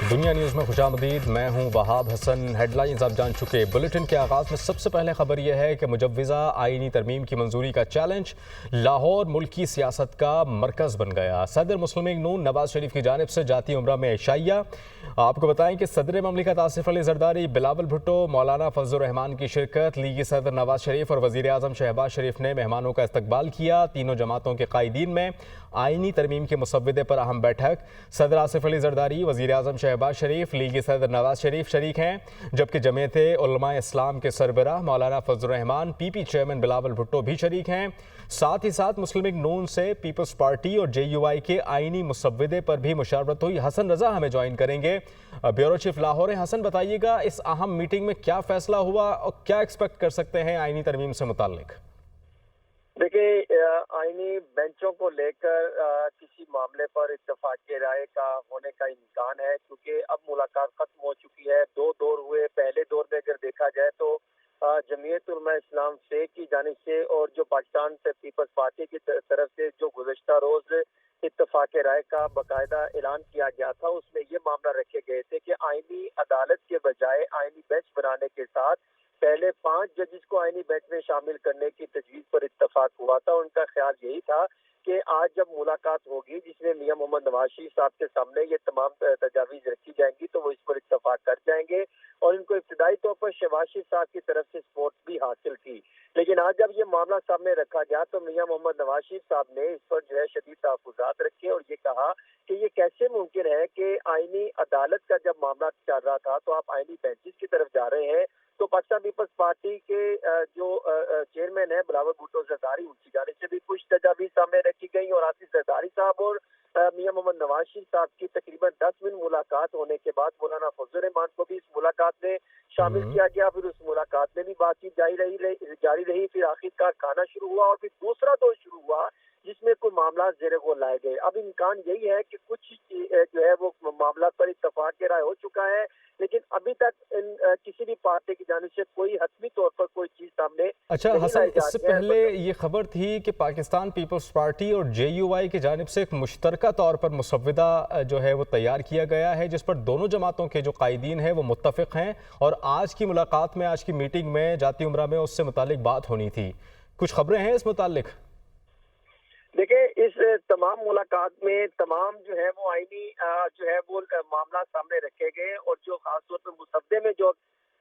दुनिया न्यूज़ में खुशामदीद। मैं हूं वहाब हसन। हेडलाइंस आप जान चुके। बुलेटिन के आगाज़ में सबसे पहले खबर यह है कि मुजव्विज़ा आईनी तरमीम की मंजूरी का चैलेंज। लाहौर मुल्क की सियासत का मरकज़ बन गया। सदर मुस्लिम लीग नून नवाज शरीफ की जानिब से जाती उम्रा में इशाइया। आपको बताएं कि सदर ममलिकत आसिफ अली जरदारी, बिलावल भुट्टो, मौलाना फजल रहमान की शिरकत। लीगी सदर नवाज शरीफ और वज़ीर आज़म शहबाज शरीफ ने मेहमानों का इस्तकबाल किया। तीनों जमातों के कायदीन में आईनी तरमीम के मुसव्विदे पर अहम बैठक। सदर आसिफ अली जरदारी, वज़ीर आज़म शहबाज शरीफ, लीगी सदर नवाज शरीफ शरीक हैं, जबकि जमीयत उलमा इस्लाम के सरबराह मौलाना फजल रहमान, पीपी चेयरमैन बिलावल भुट्टो भी शरीक हैं। साथ ही साथ मुस्लिम लीग नून से पीपल्स पार्टी और JUI के आईनी मुसव्विदे पर भी मुशावरत हुई। हसन रजा हमें ज्वाइन करेंगे, ब्यूरो चीफ लाहौर हैं। हसन, बताइएगा इस अहम मीटिंग में क्या फैसला हुआ और क्या एक्सपेक्ट कर सकते हैं आईनी तरमीम से मुताल्लिक? देखिए, आईनी बेंचों को लेकर किसी मामले पर इत्तेफाक राय का होने का इम्कान है, क्योंकि अब मुलाकात खत्म हो चुकी है। दो दौर हुए। पहले दौर में अगर देखा जाए तो जमीयत उलमा इस्लाम से की जानिब से और जो पाकिस्तान से पीपल्स पार्टी की तरफ से जो गुज़श्ता रोज इत्तेफाक राय का बाकायदा ऐलान किया गया था, उसमें ये मामला रखे गए थे कि आईनी अदालत के बजाय आईनी बेंच बनाने के साथ पहले 5 जजेस को आईनी बेंच में शामिल करने की तजवीज़ पर इत्तफाक हुआ था। उनका ख्याल यही था कि आज जब मुलाकात होगी जिसमें मियां मोहम्मद नवाज शरीफ साहब के सामने ये तमाम तजावीज़ रखी जाएंगी, तो वो इस पर इत्तफाक कर जाएंगे और इनको इब्तदाई तौर पर शहबाज शरीफ साहब की तरफ से सपोर्ट भी हासिल की। लेकिन आज जब ये मामला सामने रखा गया तो मियां मोहम्मद नवाज शरीफ साहब ने इस पर जो है शदीद तहफ़्फ़ुज़ात रखे और ये कहा कि ये कैसे मुमकिन है कि आईनी अदालत का जब मामला चल रहा था तो आप आईनी बेंचेस की तरफ जा रहे हैं। तो पाकिस्तान पीपल्स पार्टी के जो चेयरमैन है बिलावल भुट्टो जरदारी, उनकी जानिब से भी कुछ तजावीज़ सामने रखी गई और आसिफ जरदारी साहब और मियां मोहम्मद नवाज शरीफ साहब की तकरीबन 10 मिनट मुलाकात होने के बाद मौलाना फजल रहमान को भी इस मुलाकात में शामिल किया गया। फिर उस मुलाकात में भी बातचीत जारी रही। फिर आखिरकार खाना शुरू हुआ और फिर दूसरा दौर शुरू हुआ जिसमें कोई मामला ज़ेरे गौर लाए गए। अब इम्कान यही है कि कुछ जो है वो मामला पर इत्तफाक की राय हो चुका है, लेकिन अभी तक किसी भी पार्टी की जानिब से कोई हतमी तौर पर कोई चीज सामने अच्छा हसन, इससे पहले ये खबर थी कि पाकिस्तान पीपल्स पार्टी और JUI की जानिब से एक मुश्तरका तौर पर मुसव्विदा जो है वो तैयार किया गया है, जिस पर दोनों जमातों के जो कायदीन हैं वो मुत्तफिक हैं और आज की मुलाकात में, आज की मीटिंग में जाती उम्रा में उससे मुतालिक बात होनी थी। कुछ खबरें हैं इस मुतालिक? देखिए, इस तमाम मुलाकात में तमाम जो है वो आईनी जो है वो मामला सामने रखे गए और जो खासतौर पर मुसद्दे में जो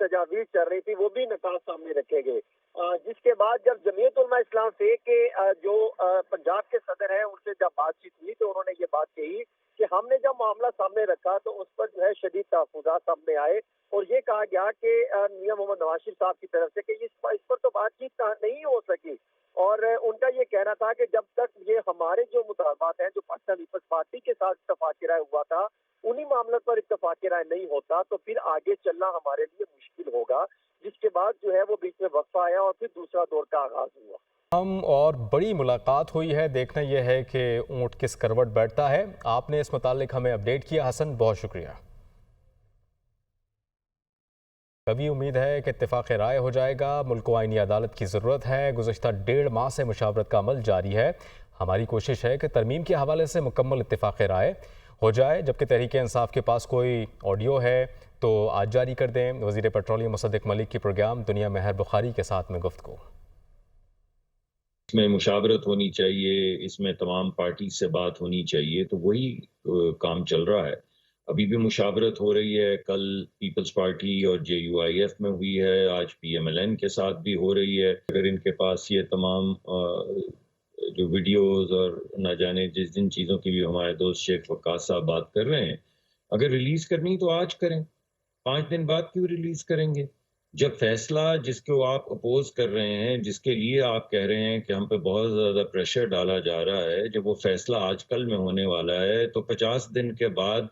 तजावीज़ चल रही थी वो भी नकात सामने रखे गए। जिसके बाद जब जमीयत उलमा इस्लाम से के जो पंजाब के सदर हैं उनसे जब बातचीत हुई तो उन्होंने ये बात कही कि हमने जब मामला सामने रखा तो उस पर जो है शदीद तहफ़्फ़ुज़ात सामने आए और ये कहा गया कि मियां मोहम्मद नवाज शरीफ साहब की तरफ से कि इस पर तो बातचीत नहीं हो सकी और उनका ये कहना था कि जब तक ये हमारे जो मुतालबात हैं जो पाकिस्तान पीपल्स पार्टी के साथ इत्तफाक राय हुआ था उन्हीं मामलों पर इत्तफाक राय नहीं होता तो फिर आगे चलना हमारे लिए मुश्किल होगा। जिसके बाद जो है वो बीच में वक्फा आया और फिर दूसरा दौर का आगाज हुआ। हम और बड़ी मुलाकात हुई है, देखना यह है कि ऊँट किस करवट बैठता है। आपने इस मुतालिक हमें अपडेट किया हसन, बहुत शुक्रिया। कभी उम्मीद है कि इत्तेफाक राय हो जाएगा। मुल्क को आईनी अदालत की ज़रूरत है। गुज़श्ता 1.5 माह से मुशावरत का अमल जारी है। हमारी कोशिश है कि तरमीम के हवाले से मुकम्मल इत्तेफाक राय हो जाए। जबकि तहरीक इंसाफ के पास कोई ऑडियो है तो आज जारी कर दें। वज़ीर पेट्रोलियम मुसद्दिक मलिक की प्रोग्राम दुनिया में हर बुखारी के साथ में गुफ्तगू। इसमें मुशावरत होनी चाहिए, इसमें तमाम पार्टी से बात होनी चाहिए, तो वही काम चल रहा है। अभी भी मुशावरत हो रही है। कल पीपल्स पार्टी और JUIF में हुई है, आज PMLN के साथ भी हो रही है। अगर इनके पास ये तमाम जो वीडियोस और न जाने जिन चीज़ों की भी हमारे दोस्त शेख वक्कास साहब बात कर रहे हैं, अगर रिलीज़ करनी तो आज करें, 5 दिन बाद क्यों रिलीज़ करेंगे? जब फैसला जिसको आप अपोज कर रहे हैं, जिसके लिए आप कह रहे हैं कि हम पे बहुत ज़्यादा प्रेशर डाला जा रहा है, जब वो फैसला आजकल में होने वाला है तो 50 दिन के बाद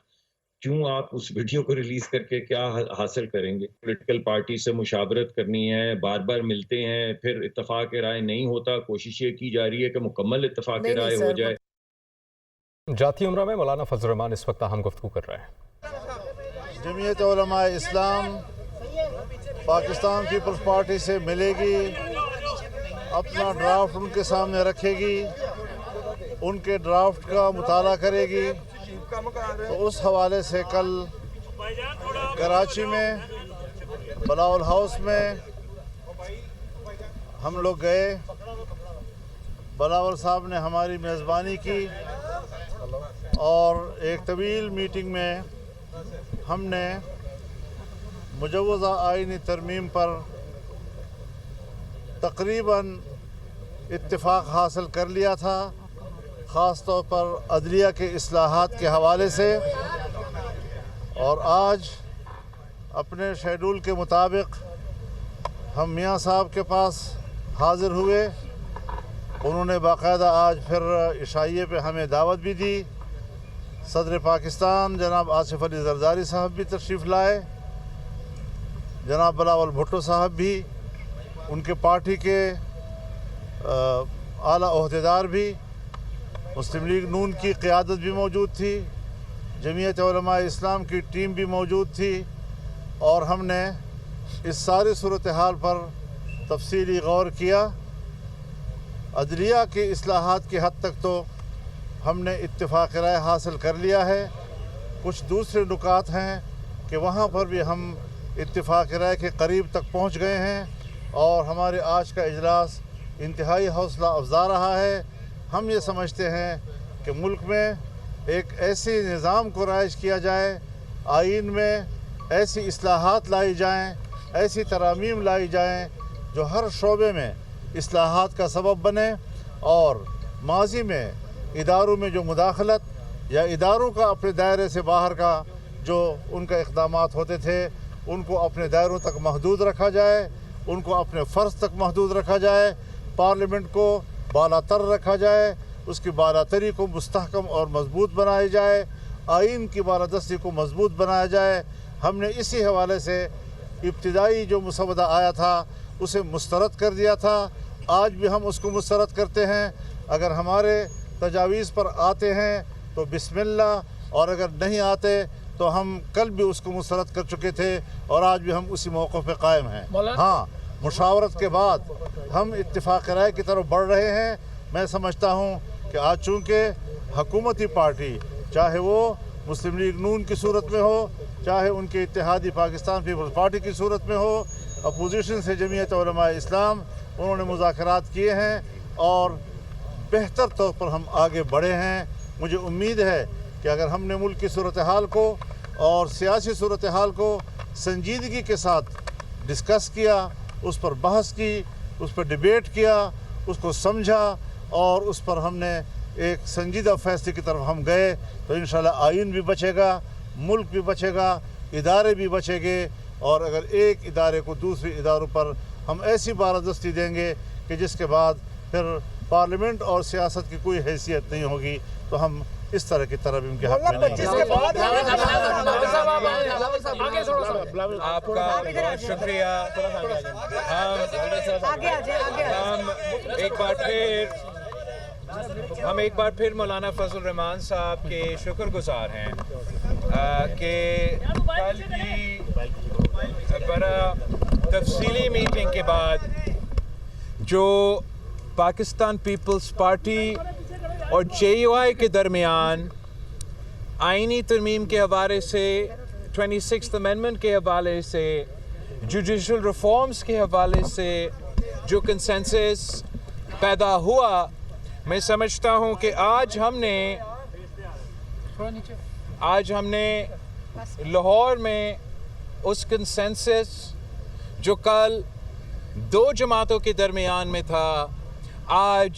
क्यों आप उस वीडियो को रिलीज करके क्या हासिल करेंगे? पॉलिटिकल पार्टी से मुशावरत करनी है, बार बार मिलते हैं, फिर इत्तेफाक राय नहीं होता। कोशिश ये की जा रही है कि मुकम्मल इत्तेफाक राय हो जाए। जाती उम्रा में मौलाना फजल रहमान इस वक्त हम गुफ्तगू कर रहे हैं। जमीयत उलमा इस्लाम पाकिस्तान पीपल्स पार्टी से मिलेगी, अपना ड्राफ्ट उनके सामने रखेगी, उनके ड्राफ्ट का मुताला करेगी। तो उस हवाले से कल कराची में बलावल हाउस में हम लोग गए। बलावल साहब ने हमारी मेज़बानी की और एक तवील मीटिंग में हमने मुजव्वज़ा आईनी तरमीम पर तकरीबन इत्तिफाक हासिल कर लिया था, ख़ास तौर पर अदलिया के इस्लाहात के हवाले से। और आज अपने शेड्यूल के मुताबिक हम मियाँ साहब के पास हाज़िर हुए। उन्होंने बाकायदा आज फिर इशाइये पे हमें दावत भी दी। सदर पाकिस्तान जनाब आसिफ अली जरदारी साहब भी तशरीफ़ लाए, जनाब बिलावल भुट्टो साहब भी, उनके पार्टी के आला ओहदेदार भी, मुस्लिम लीग नून की क़ियादत भी मौजूद थी, जमीयत उलमा इस्लाम की टीम भी मौजूद थी। और हमने इस सारी सूरत हाल पर तफसीली गौर किया। अदलिया के इस्लाहात की हद तक तो हमने इत्तिफाक़ राय हासिल कर लिया है। कुछ दूसरे नुकात हैं कि वहाँ पर भी हम इत्तिफाक़ राय के करीब तक पहुँच गए हैं और हमारे आज का इजलास इंतहाई हौसला अफजा रहा है। हम ये समझते हैं कि मुल्क में एक ऐसे निज़ाम को राइज किया जाए, आइन में ऐसी इस्लाहात लाई जाएँ, ऐसी तरामीम लाई जाएँ जो हर शोबे में इस्लाहात का सबब बने और माजी में इदारों में जो मुदाखलत या इदारों का अपने दायरे से बाहर का जो उनका इक़दामात होते थे उनको अपने दायरों तक महदूद रखा जाए, उनको अपने फ़र्ज़ तक महदूद रखा जाए, पार्लियामेंट को बालातर रखा जाए, उसकी बालातरी को मुस्तहकम और मजबूत बनाया जाए, आइन की बालादस्ती को मजबूत बनाया जाए। हमने इसी हवाले से इब्तिदाई जो मुसवदा आया था उसे मुस्तरद कर दिया था। आज भी हम उसको मुस्तरद करते हैं। अगर हमारे तजावीज़ पर आते हैं तो बिस्मिल्लाह, और अगर नहीं आते तो हम कल भी उसको मुस्तरद कर चुके थे और आज भी हम उसी मौक़े पे कायम हैं। हाँ, मुशावरत के बाद हम इत्तिफाक़ राय की तरफ बढ़ रहे हैं। मैं समझता हूँ कि आज चूँकि हुकूमती पार्टी, चाहे वो मुस्लिम लीग नून की सूरत में हो, चाहे उनके इत्तेहादी पाकिस्तान पीपल्स पार्टी की सूरत में हो, अपोजिशन से जमीयत उलमा इस्लाम, उन्होंने मुज़ाकरात किए हैं और बेहतर तौर पर हम आगे बढ़े हैं। मुझे उम्मीद है कि अगर हमने मुल्क की सूरत हाल को और सियासी सूरत हाल को संजीदगी के साथ डिस्कस किया, उस पर बहस की, उस पर डिबेट किया, उसको समझा और उस पर हमने एक संजीदा फैसले की तरफ हम गए तो इंशाल्लाह आइन भी बचेगा, मुल्क भी बचेगा, इदारे भी बचेंगे। और अगर एक इदारे को दूसरे इदारों पर हम ऐसी बालादस्ती देंगे कि जिसके बाद फिर पार्लियामेंट और सियासत की कोई हैसियत नहीं होगी, तो हम इस तरह की तरमीम के हक़ में नहीं हैं। आपका बहुत शुक्रिया। हम एक बार फिर मौलाना फजल रहमान साहब के शुक्रगुजार हैं कि कल की बड़ा तफसीली मीटिंग के बाद जो पाकिस्तान पीपल्स पार्टी और JUI के दरमियान आइनी तरमीम के हवाले से, 26th अमेंडमेंट के हवाले से, जुडिशल रिफॉर्म्स के हवाले से जो कंसेंसस पैदा हुआ, मैं समझता हूं कि आज हमने लाहौर में उस कंसेंसस जो कल दो जमातों के दरमियान में था, आज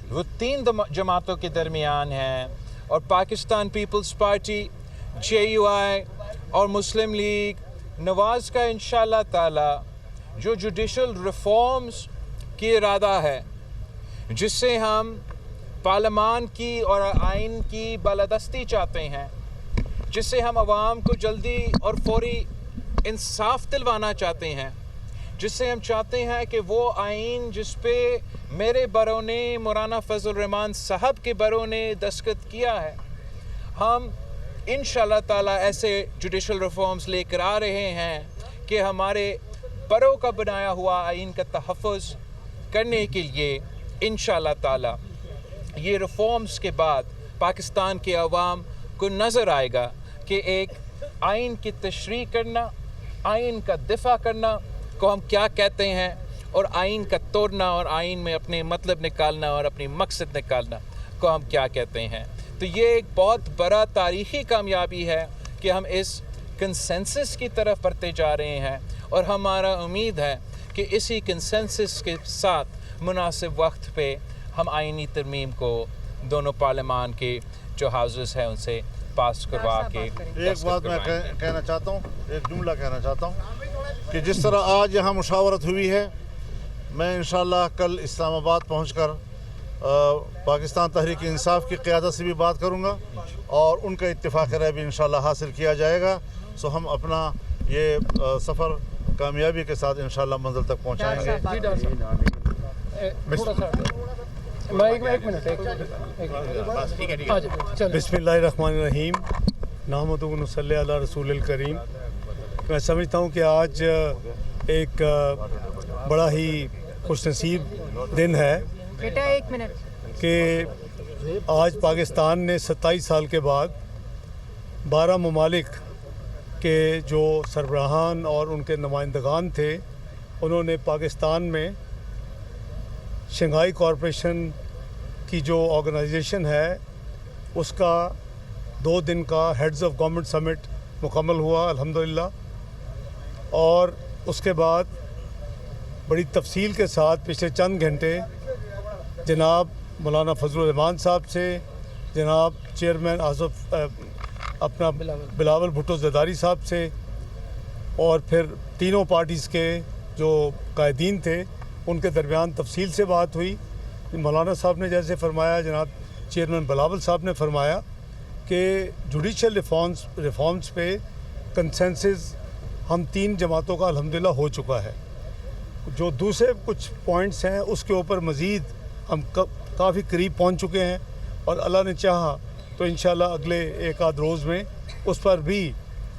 वो 3 जमातों के दरमियान है। और पाकिस्तान पीपल्स पार्टी, JUI और मुस्लिम लीग नवाज का इंशाअल्लाह ताला जो जुडिशल रिफॉर्म्स की इरादा है, जिससे हम पार्लियामान की और आइन की बालादस्ती चाहते हैं, जिससे हम आवाम को जल्दी और फौरी इंसाफ दिलवाना चाहते हैं, जिससे हम चाहते हैं कि वो आइन जिस पे मेरे बरों ने, मौलाना फजल रहमान साहब के बरों ने दस्तखत किया है, हम इंशाअल्लाह ताला ऐसे जुडिशल रिफॉर्म्स लेकर आ रहे हैं कि हमारे बरों का बनाया हुआ आइन का तहफ़्फ़ुज़ करने के लिए इंशाअल्लाह ताला ये रिफॉर्म्स के बाद पाकिस्तान के अवाम को नज़र आएगा کہ ایک آئین کی تشریح کرنا, آئین کا دفاع کرنا کو ہم کیا کہتے ہیں, اور آئین کا توڑنا اور آئین میں اپنے مطلب نکالنا اور اپنی مقصد نکالنا کو ہم کیا کہتے ہیں. تو یہ ایک بہت بڑا تاریخی کامیابی ہے کہ ہم اس کنسنسس کی طرف بڑھتے جا رہے ہیں, اور ہمارا امید ہے کہ اسی کنسنسس کے ساتھ مناسب وقت پہ ہم آئینی ترمیم کو دونوں پارلیمان کے جو ہاؤسز ہیں ان سے پاس کروا کے. ایک بات میں کہنا چاہتا ہوں, ایک جملہ کہنا چاہتا ہوں کہ جس طرح آج یہاں مشاورت ہوئی ہے, میں انشاءاللہ کل اسلام آباد پہنچ کر پاکستان تحریک انصاف کی قیادت سے بھی بات کروں گا, اور ان کا اتفاق رائے بھی انشاءاللہ حاصل کیا جائے گا. سو ہم اپنا یہ سفر کامیابی کے ساتھ انشاءاللہ منزل تک پہنچائیں گے. بسم اللہ الرحمن الرحیم. نحمدہ و نصلی علی رسول الکریم. میں سمجھتا ہوں کہ آج ایک بڑا ہی خوش نصیب دن ہے کہ آج پاکستان نے 27 سال کے بعد 12 ممالک کے جو سربراہان اور ان کے نمائندگان تھے, انہوں نے پاکستان میں شنگھائی کارپوریشن کی جو آرگنائزیشن ہے اس کا 2 دن کا ہیڈز آف گورنمنٹ سمٹ مکمل ہوا الحمدللہ. اور اس کے بعد بڑی تفصیل کے ساتھ پچھلے چند گھنٹے جناب مولانا فضل الرحمان صاحب سے, جناب چیئرمین آصف اپنا بلاول بھٹو زرداری صاحب سے, اور پھر تینوں پارٹیز کے جو قائدین تھے ان کے درمیان تفصیل سے بات ہوئی. مولانا صاحب نے جیسے فرمایا, جناب چیئرمین بلاول صاحب نے فرمایا کہ جوڈیشل ریفارمز پہ کنسنسس ہم 3 جماعتوں کا الحمدللہ ہو چکا ہے. جو دوسرے کچھ پوائنٹس ہیں اس کے اوپر مزید ہم کافی قریب پہنچ چکے ہیں, اور اللہ نے چاہا تو انشاءاللہ اگلے 1 آدھ روز میں اس پر بھی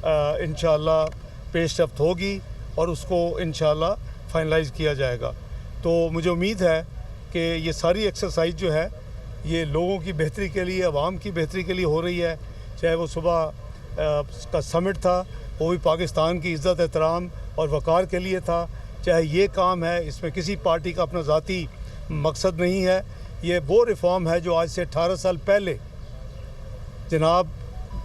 انشاءاللہ پیش رفت ہوگی اور اس کو انشاءاللہ فائنلائز کیا جائے گا. تو مجھے امید ہے کہ یہ ساری ایکسرسائز جو ہے یہ لوگوں کی بہتری کے لیے, عوام کی بہتری کے لیے ہو رہی ہے. چاہے وہ صبح کا سمٹ تھا وہ بھی پاکستان کی عزت احترام اور وقار کے لیے تھا, چاہے یہ کام ہے اس میں کسی پارٹی کا اپنا ذاتی مقصد نہیں ہے. یہ وہ ریفارم ہے جو آج سے 18 سال پہلے جناب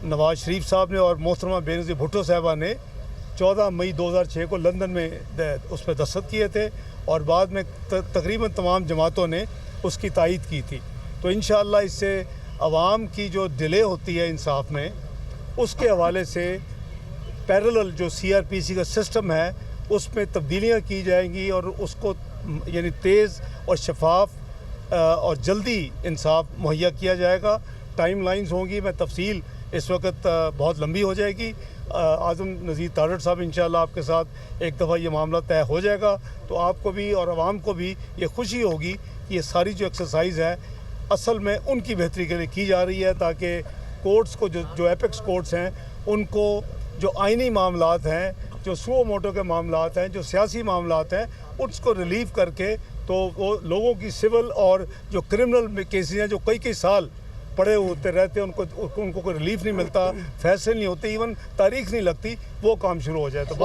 نواز شریف صاحب نے اور محترمہ بینظیر بھٹو صاحبہ نے 14 مئی 2006 کو لندن میں اس پہ دستخط کیے تھے, اور بعد میں تقریباً تمام جماعتوں نے اس کی تائید کی تھی. تو انشاءاللہ اس سے عوام کی جو ڈیلے ہوتی ہے انصاف میں, اس کے حوالے سے پیرلل جو CRPC کا سسٹم ہے اس میں تبدیلیاں کی جائیں گی, اور اس کو یعنی تیز اور شفاف اور جلدی انصاف مہیا کیا جائے گا. ٹائم لائنز ہوں گی, میں تفصیل اس وقت بہت لمبی ہو جائے گی. اعظم نذیر تارڑ صاحب انشاءاللہ آپ کے ساتھ ایک دفعہ یہ معاملہ طے ہو جائے گا, تو آپ کو بھی اور عوام کو بھی یہ خوشی ہوگی کہ یہ ساری جو ایکسرسائز ہے اصل میں ان کی بہتری کے لیے کی جا رہی ہے, تاکہ کورٹس کو جو ایپیکس کورٹس ہیں ان کو جو آئینی معاملات ہیں, جو سو موٹو کے معاملات ہیں, جو سیاسی معاملات ہیں, اس کو ریلیف کر کے تو وہ لوگوں کی سول اور جو کرمنل کیسز ہیں جو کئی سال پڑے ہوتے رہتے ہیں ان کو کوئی ریلیف نہیں ملتا, فیصلے نہیں ہوتے, ایون تاریخ نہیں لگتی, وہ کام شروع ہو جائے. تو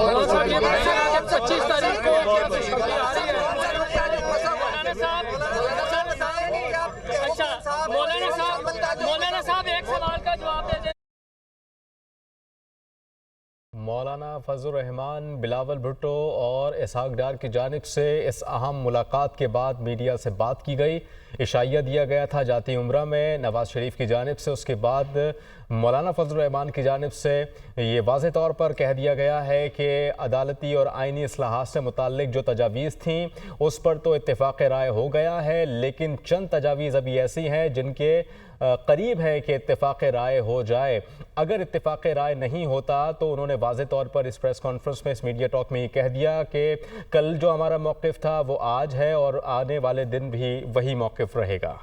مولانا فضل الرحمان, بلاول بھٹو اور اسحاق ڈار کی جانب سے اس اہم ملاقات کے بعد میڈیا سے بات کی گئی. عشائیہ دیا گیا تھا جاتی عمرہ میں نواز شریف کی جانب سے. اس کے بعد مولانا فضل الرحمان کی جانب سے یہ واضح طور پر کہہ دیا گیا ہے کہ عدالتی اور آئینی اصلاحات سے متعلق جو تجاویز تھیں اس پر تو اتفاق رائے ہو گیا ہے, لیکن چند تجاویز ابھی ایسی ہیں جن کے قریب ہے کہ اتفاق رائے ہو جائے. اگر اتفاق رائے نہیں ہوتا تو انہوں نے واضح طور پر اس پریس کانفرنس میں, اس میڈیا ٹاک میں یہ کہہ دیا کہ کل جو ہمارا موقف تھا وہ آج ہے اور آنے والے دن بھی وہی موقف رہے گا.